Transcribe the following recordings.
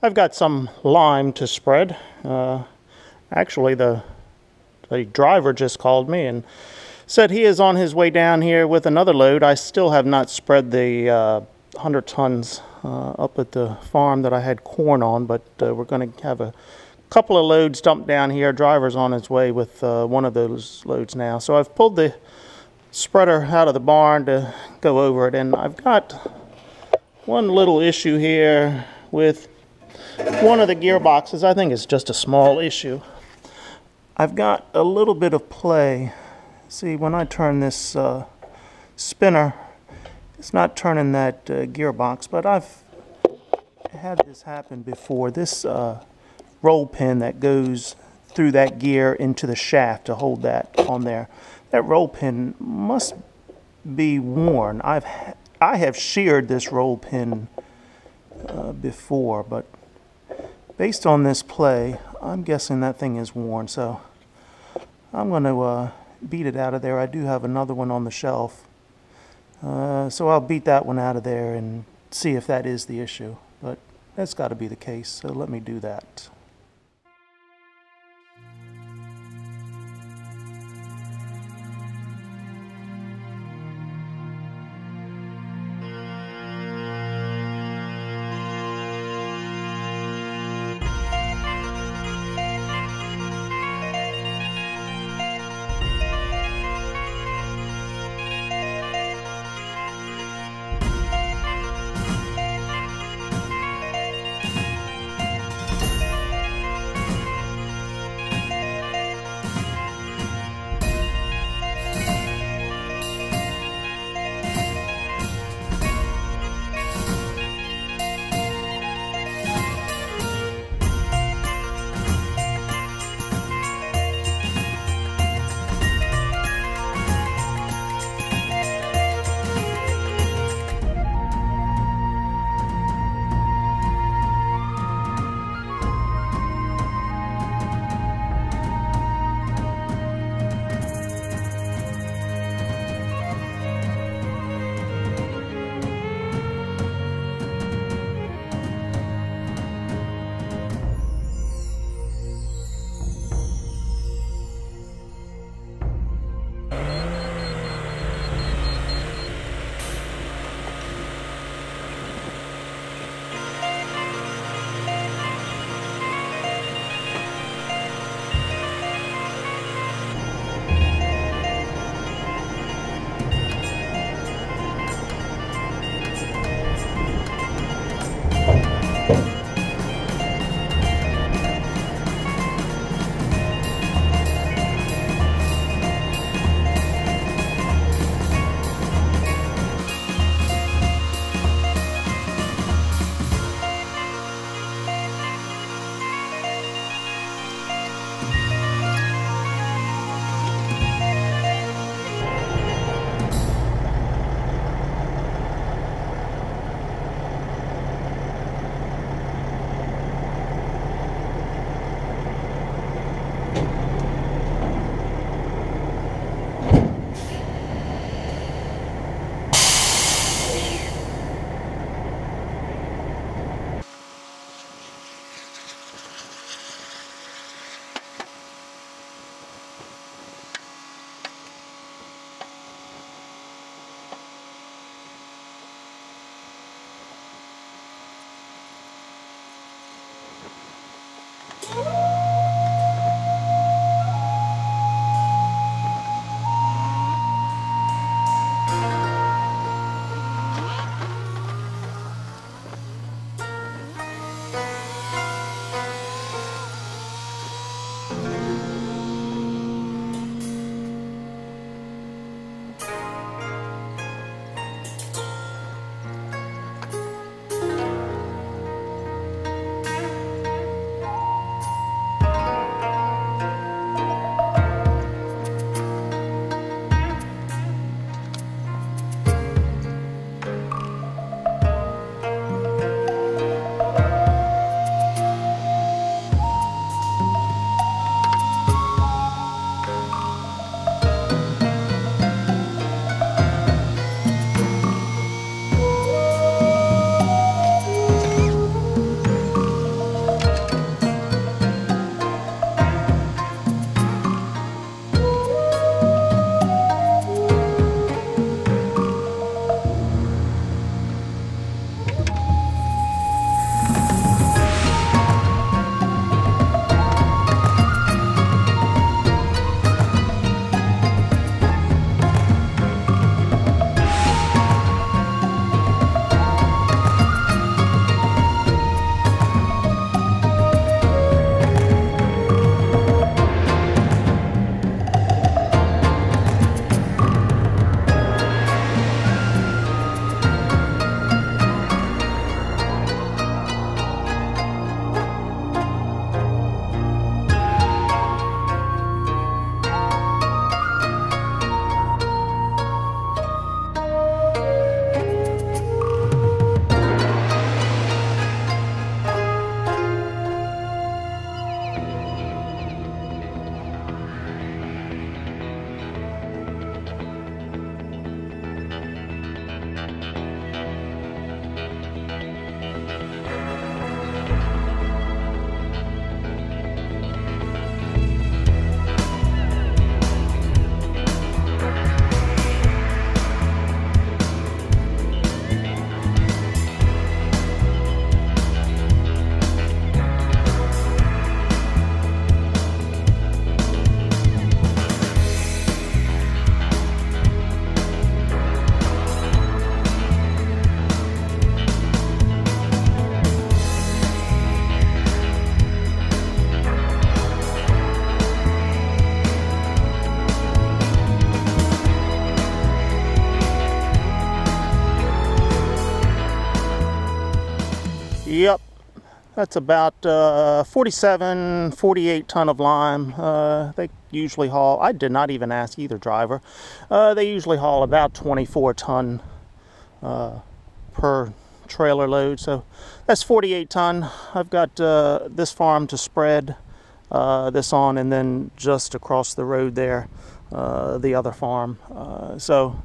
I've got some lime to spread. Actually, the driver just called me and said he is on his way down here with another load. I still have not spread the 100 tons up at the farm that I had corn on, but we're going to have a couple of loads dumped down here. Driver's on his way with one of those loads now. So I've pulled the spreader out of the barn to go over it, and I've got one little issue here with one of the gearboxes. I think it's just a small issue. I've got a little bit of play. See, when I turn this spinner, it's not turning that gearbox, but I've had this happen before. This roll pin that goes through that gear into the shaft to hold that on there, that roll pin must be worn. I have sheared this roll pin before, but based on this play, I'm guessing that thing is worn, so I'm going to beat it out of there. I do have another one on the shelf, so I'll beat that one out of there and see if that is the issue, but that's got to be the case, so let me do that. Yep, that's about 47, 48 ton of lime. They usually haul, I did not even ask either driver, they usually haul about 24 ton per trailer load. So that's 48 ton. I've got this farm to spread this on, and then just across the road there, the other farm. So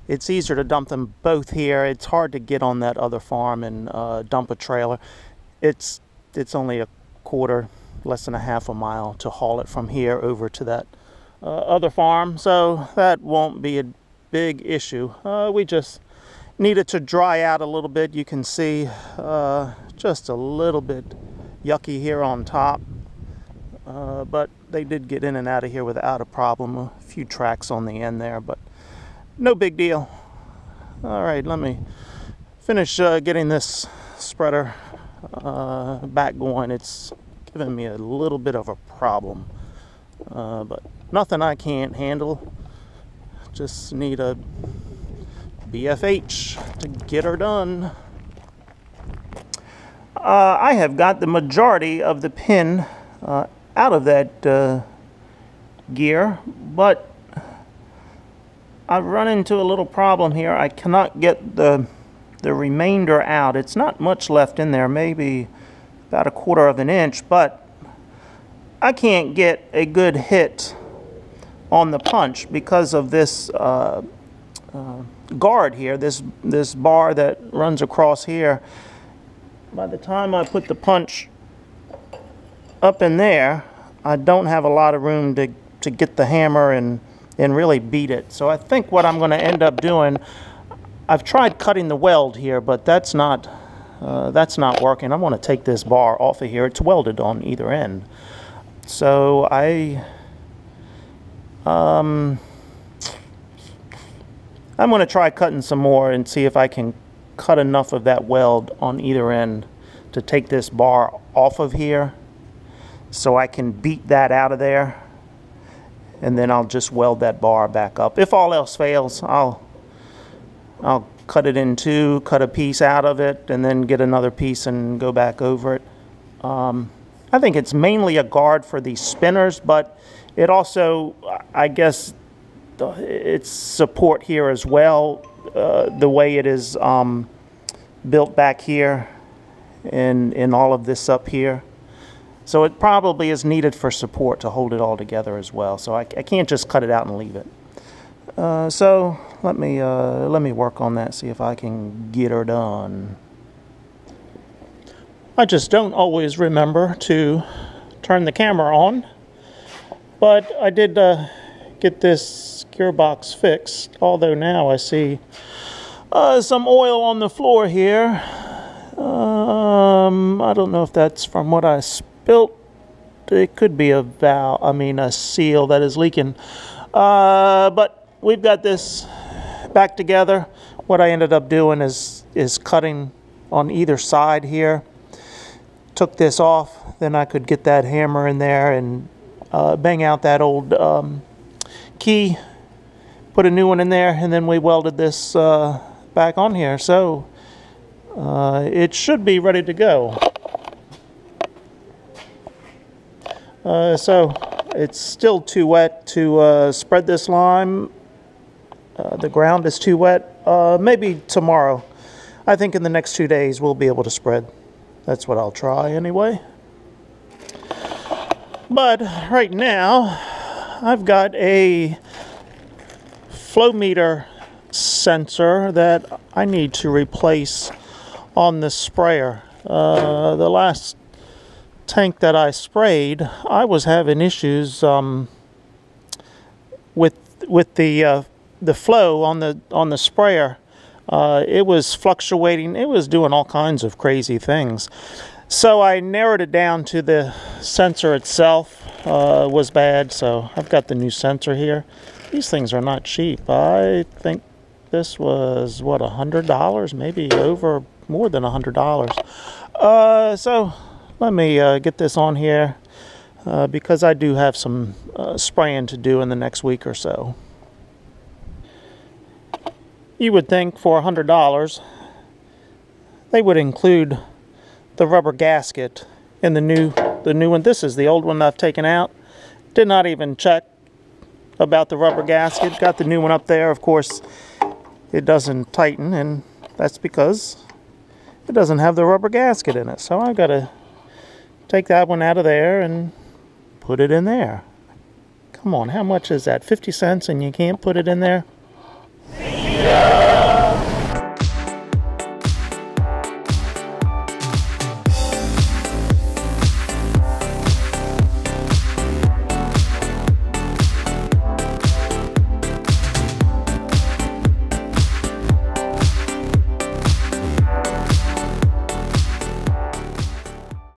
it's easier to dump them both here. It's hard to get on that other farm and dump a trailer. It's only a quarter, less than a half a mile to haul it from here over to that other farm. So that won't be a big issue. We just need it to dry out a little bit. You can see just a little bit yucky here on top. But they did get in and out of here without a problem. A few tracks on the end there, but no big deal. All right, let me finish getting this spreader back going. It's giving me a little bit of a problem, but nothing I can't handle. Just need a BFH to get her done. I have got the majority of the pin out of that gear, but I've run into a little problem here. I cannot get the remainder out. It's not much left in there, maybe about 1/4 of an inch, but I can't get a good hit on the punch because of this guard here, this bar that runs across here. By the time I put the punch up in there, I don't have a lot of room to get the hammer and really beat it. So I think what I'm going to end up doing, I've tried cutting the weld here, but that's not working. I want to take this bar off of here. It's welded on either end. So I'm going to try cutting some more and see if I can cut enough of that weld on either end to take this bar off of here so I can beat that out of there, and then I'll just weld that bar back up. If all else fails, I'll cut it in two, cut a piece out of it, and then get another piece and go back over it. I think it's mainly a guard for these spinners, but it also, I guess, it's support here as well, the way it is built back here and all of this up here. So it probably is needed for support to hold it all together as well. So I can't just cut it out and leave it. So let me work on that, see if I can get her done. I just don't always remember to turn the camera on, but I did get this gearbox fixed, although now I see some oil on the floor here. I don't know if that's from what I spilt. It could be a valve, a seal that is leaking. But we've got this back together. What I ended up doing is cutting on either side here. Took this off, then I could get that hammer in there and bang out that old key, put a new one in there, and then we welded this back on here. So it should be ready to go. So it's still too wet to spread this lime. The ground is too wet. Maybe tomorrow. I think in the next 2 days we'll be able to spread. That's what I'll try anyway. But right now I've got a flow meter sensor that I need to replace on this sprayer. The last tank that I sprayed, I was having issues with the flow on the sprayer. It was fluctuating. It was doing all kinds of crazy things. So I narrowed it down to the sensor itself was bad. So I've got the new sensor here. These things are not cheap. I think this was, what, $100? Maybe over more than $100. So let me get this on here because I do have some spraying to do in the next week or so. You would think for $100 they would include the rubber gasket in the new one. This is the old one that I've taken out. Did not even check about the rubber gasket. Got the new one up there. Of course, it doesn't tighten, and that's because it doesn't have the rubber gasket in it. So I've got to take that one out of there and put it in there. Come on, how much is that? 50 cents and you can't put it in there?